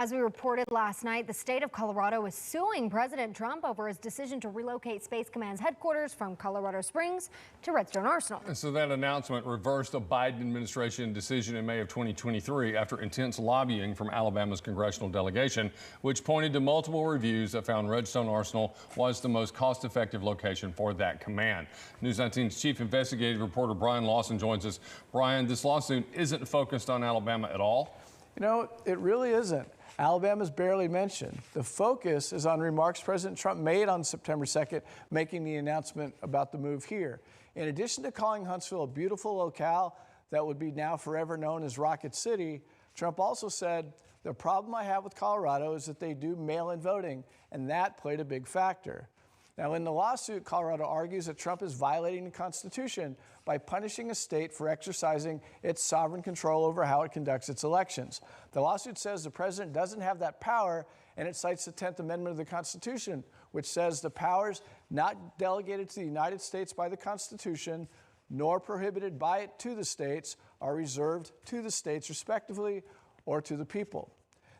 As we reported last night, the state of Colorado is suing President Trump over his decision to relocate Space Command's headquarters from Colorado Springs to Redstone Arsenal. And so that announcement reversed a Biden administration decision in May of 2023 after intense lobbying from Alabama's congressional delegation, which pointed to multiple reviews that found Redstone Arsenal was the most cost-effective location for that command. News 19's chief investigative reporter Brian Lawson joins us. Brian, this lawsuit isn't focused on Alabama at all. You know, it really isn't. Alabama's barely mentioned. The focus is on remarks President Trump made on September 2nd, making the announcement about the move here. In addition to calling Huntsville a beautiful locale that would be now forever known as Rocket City, Trump also said, "The problem I have with Colorado is that they do mail-in voting," and that played a big factor. Now, in the lawsuit, Colorado argues that Trump is violating the Constitution by punishing a state for exercising its sovereign control over how it conducts its elections. The lawsuit says the president doesn't have that power, and it cites the 10th Amendment of the Constitution, which says the powers not delegated to the United States by the Constitution, nor prohibited by it to the states, are reserved to the states respectively or to the people.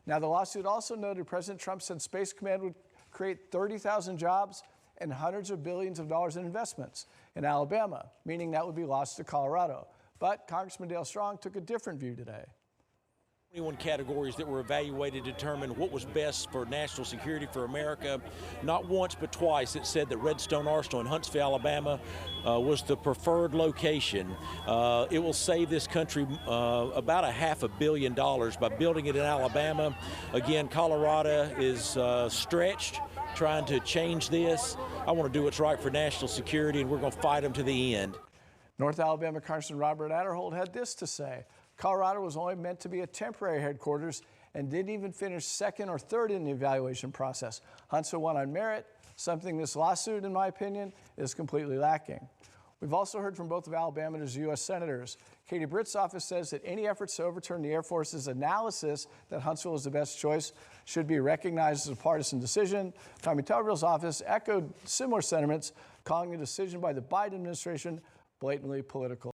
Now, the lawsuit also noted President Trump said Space Command would create 30,000 jobs and hundreds of billions of dollars in investments in Alabama, meaning that would be lost to Colorado. But Congressman Dale Strong took a different view today. 21 categories that were evaluated to determine what was best for national security for America. Not once but twice it said that Redstone Arsenal in Huntsville, Alabama was the preferred location. It will save this country about $500 million by building it in Alabama. Again, Colorado is stretched, trying to change this. I want to do what's right for national security, and we're going to fight them to the end. North Alabama Congressman Robert Aderholt had this to say: Colorado was only meant to be a temporary headquarters and didn't even finish second or third in the evaluation process. Huntsville won on merit, something this lawsuit, in my opinion, is completely lacking. We've also heard from both of Alabama's U.S. senators. Katie Britt's office says that any efforts to overturn the Air Force's analysis that Huntsville is the best choice should be recognized as a partisan decision. Tommy Tuberville's office echoed similar sentiments, calling the decision by the Biden administration blatantly political.